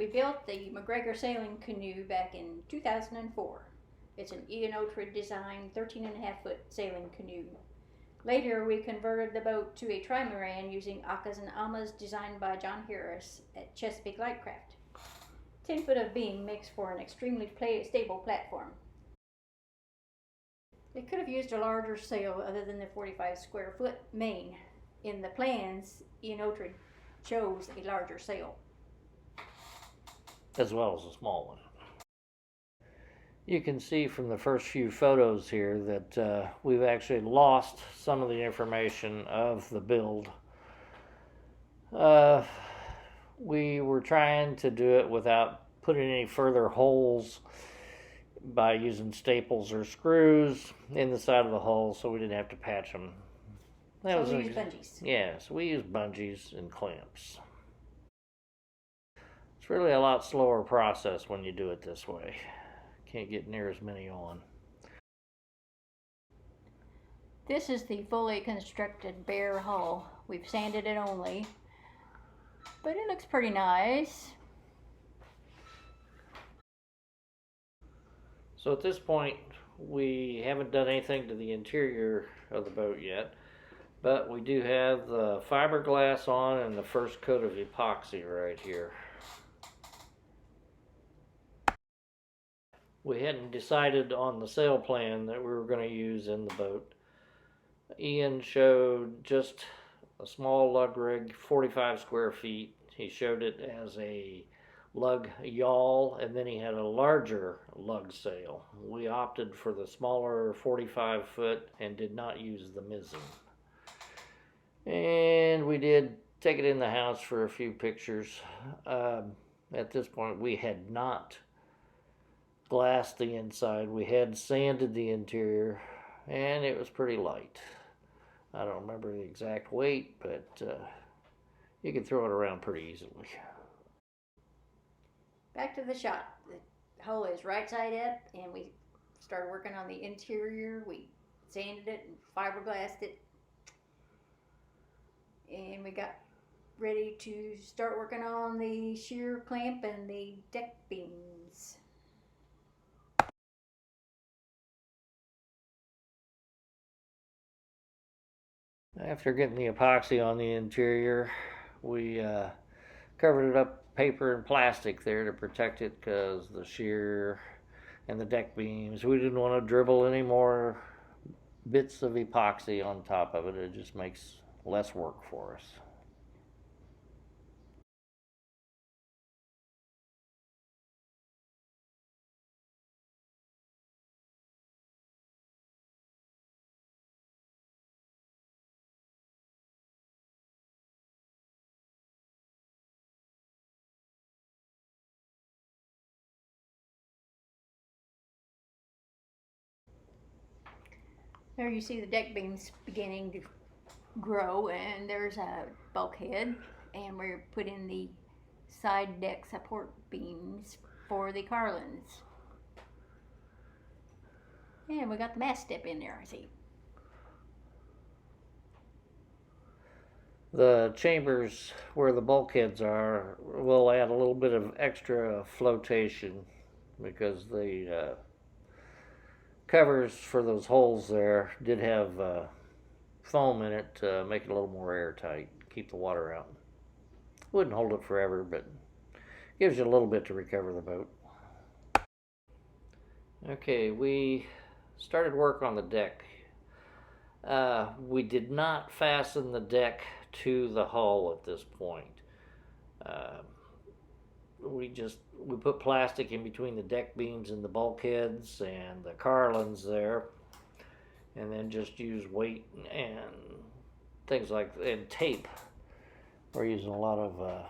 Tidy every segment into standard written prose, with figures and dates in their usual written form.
We built the Mcgregor sailing canoe back in 2004. It's an Iain Oughtred designed 13.5-foot sailing canoe. Later, we converted the boat to a trimaran using Akkas and Ammas designed by John Harris at Chesapeake Light Craft. 10 foot of beam makes for an extremely stable platform. They could have used a larger sail other than the 45 square foot main. In the plans, Iain Oughtred chose a larger sail. As well as a small one. You can see from the first few photos here that we've actually lost some of the information of the build. We were trying to do it without putting any further holes by using staples or screws in the side of the hull, so we didn't have to patch them. So we used bungees. Yes, we used bungees and clamps. It's really a lot slower process when you do it this way. Can't get near as many on. This is the fully constructed bare hull. We've sanded it only, but it looks pretty nice. So at this point, we haven't done anything to the interior of the boat yet, but we do have the fiberglass on and the first coat of epoxy right here. We hadn't decided on the sail plan that we were going to use in the boat. Iain showed just a small lug rig, 45 square feet. He showed it as a lug yawl, and then he had a larger lug sail. We opted for the smaller 45 foot and did not use the mizzen. And we did take it in the house for a few pictures. At this point, we had not glassed the inside. We had sanded the interior, and it was pretty light. I don't remember the exact weight, but you can throw it around pretty easily. Back to the shot. The hull is right side up, and we started working on the interior. We sanded it and fiberglassed it, and we got ready to start working on the shear clamp and the deck beams. After getting the epoxy on the interior, we covered it up paper and plastic there to protect it, because the shear and the deck beams, we didn't want to dribble any more bits of epoxy on top of it. It just makes less work for us. There you see the deck beams beginning to grow, and there's a bulkhead, and we're putting the side deck support beams for the carlins. And we got the mast step in there, I see. The chambers where the bulkheads are will add a little bit of extra flotation, because the covers for those holes there did have foam in it to make it a little more airtight, keep the water out. Wouldn't hold it forever, but gives you a little bit to recover the boat. Okay, we started work on the deck. We did not fasten the deck to the hull at this point. We put plastic in between the deck beams and the bulkheads and the carlins there, and then just use weight and things like that, and tape. We're using a lot of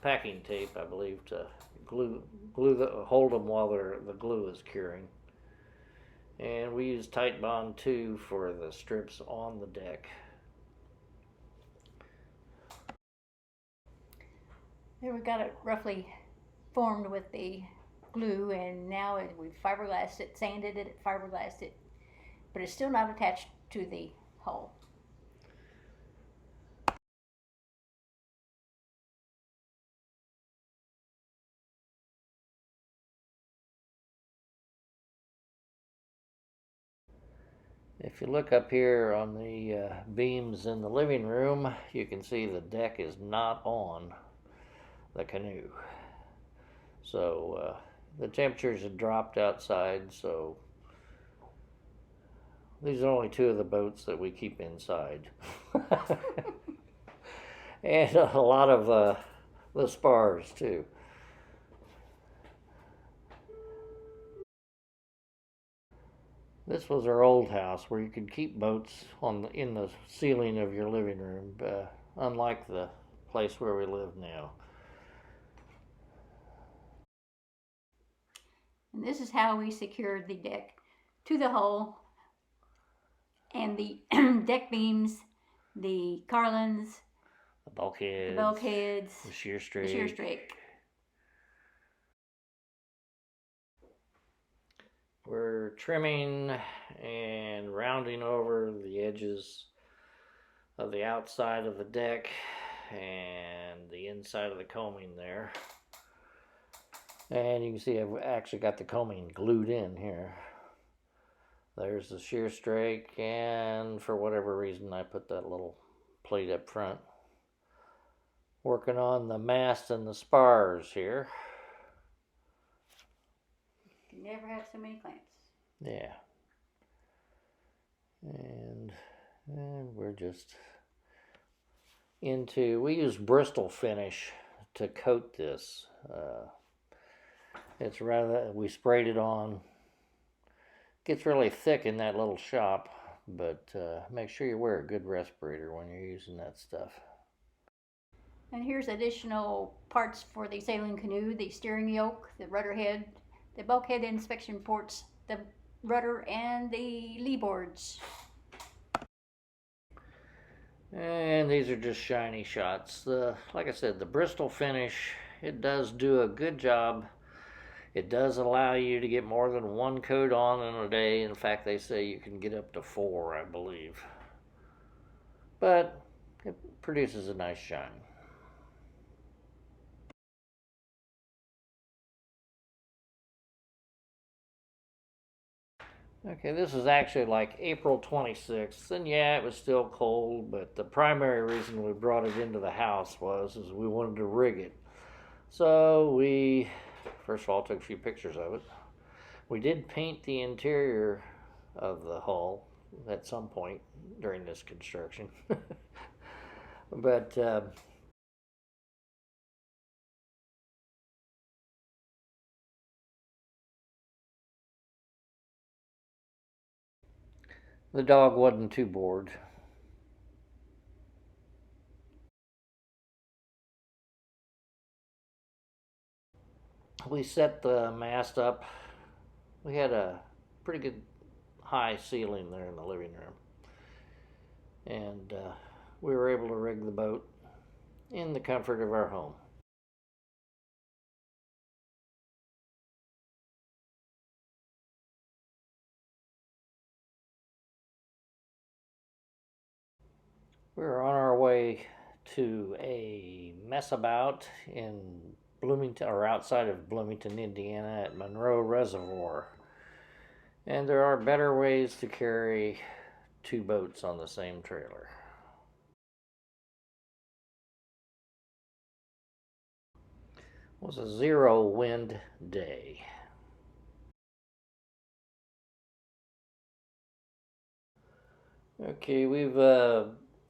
packing tape, I believe, to hold them while the glue is curing. And we use Tight Bond 2 for the strips on the deck. There we got it roughly formed with the glue, and now we've fiberglassed it, sanded it, fiberglassed it, but it's still not attached to the hull. If you look up here on the beams in the living room, you can see the deck is not on the canoe. So the temperatures have dropped outside, so these are only two of the boats that we keep inside. And a lot of the spars too. This was our old house where you could keep boats in the ceiling of your living room, unlike the place where we live now. And this is how we secured the deck to the hull and the deck beams, the carlins, The bulkheads, the sheer strake. We're trimming and rounding over the edges of the outside of the deck and the inside of the coaming there. And you can see I've actually got the coaming glued in here. There's the sheer strake, and for whatever reason I put that little plate up front. Working on the mast and the spars here. You never have so many clamps. Yeah. And we're just we use Bristol finish to coat this. It's we sprayed it on. Gets really thick in that little shop, but make sure you wear a good respirator when you're using that stuff. And here's additional parts for the sailing canoe: the steering yoke, the rudder head, the bulkhead inspection ports, the rudder, and the lee boards. And these are just shiny shots. Like I said, the Bristol finish, it does do a good job. It does allow you to get more than one coat on in a day. In fact, they say you can get up to 4, I believe. But it produces a nice shine. Okay, this is actually like April 26th, and yeah, it was still cold, but the primary reason we brought it into the house was we wanted to rig it. So we, first of all, took a few pictures of it. We did paint the interior of the hull at some point during this construction. But the dog wasn't too bored. We set the mast up. We had a pretty good high ceiling there in the living room. And we were able to rig the boat in the comfort of our home. We were on our way to a mess about in Bloomington, or outside of Bloomington, Indiana, at Monroe Reservoir. And there are better ways to carry 2 boats on the same trailer. It was a 0 wind day. Okay, we've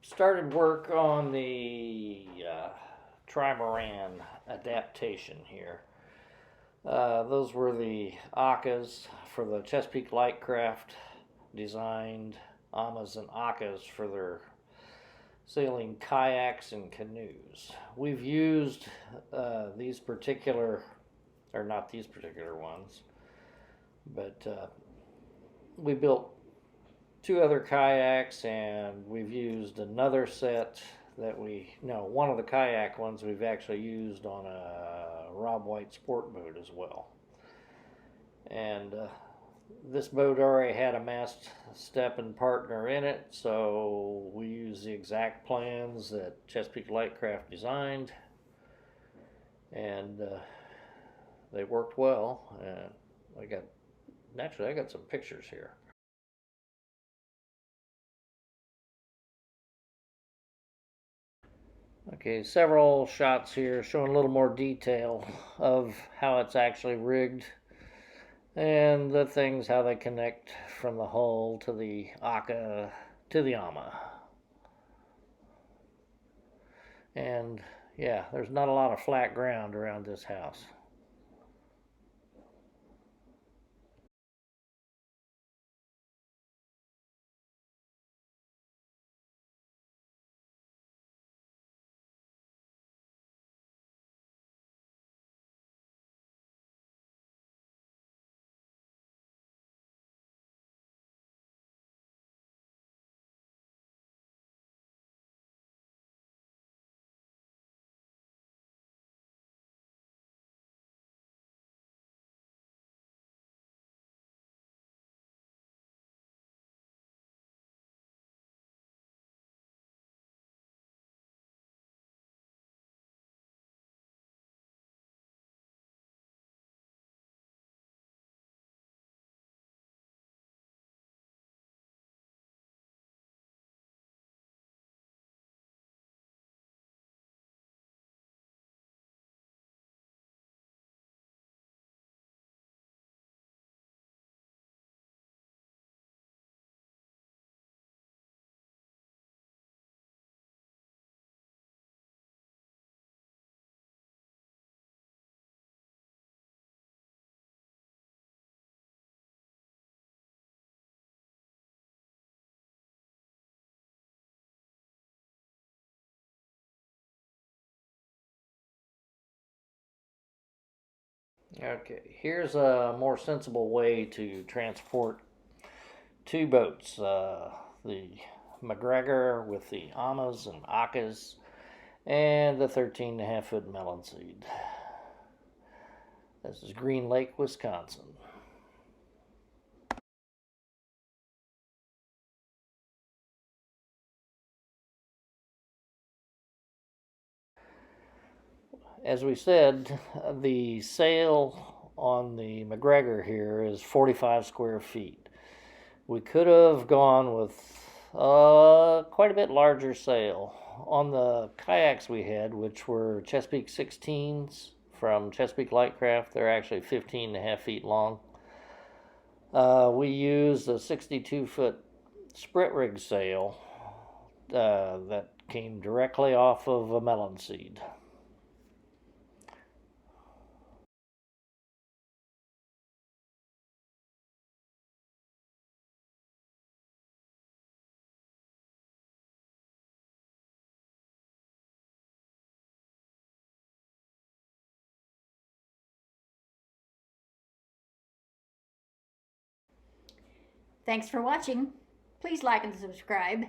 started work on the trimaran adaptation here. Those were the ACAs for the Chesapeake Light Craft, designed AMAs and ACAs for their sailing kayaks and canoes. We've used these particular, or not these particular ones, but we built 2 other kayaks, and we've used another set one of the kayak ones we've actually used on a Rob White sport boat as well. And this boat already had a mast step and partner in it, so we used the exact plans that Chesapeake Light Craft designed, and they worked well. And I got some pictures here. Okay, several shots here showing a little more detail of how it's actually rigged and the things, how they connect from the hull to the Aka to the Ama. And yeah, there's not a lot of flat ground around this house. Okay, here's a more sensible way to transport two boats. The Mcgregor with the Amas and Akas, and the 13.5 foot melon seed. This is Green Lake, Wisconsin. As we said, the sail on the Mcgregor here is 45 square feet. We could have gone with quite a bit larger sail. On the kayaks we had, which were Chesapeake 16s from Chesapeake Light Craft, they're actually 15.5 feet long. We used a 62-foot sprit rig sail that came directly off of a melon seed. Thanks for watching. Please like and subscribe.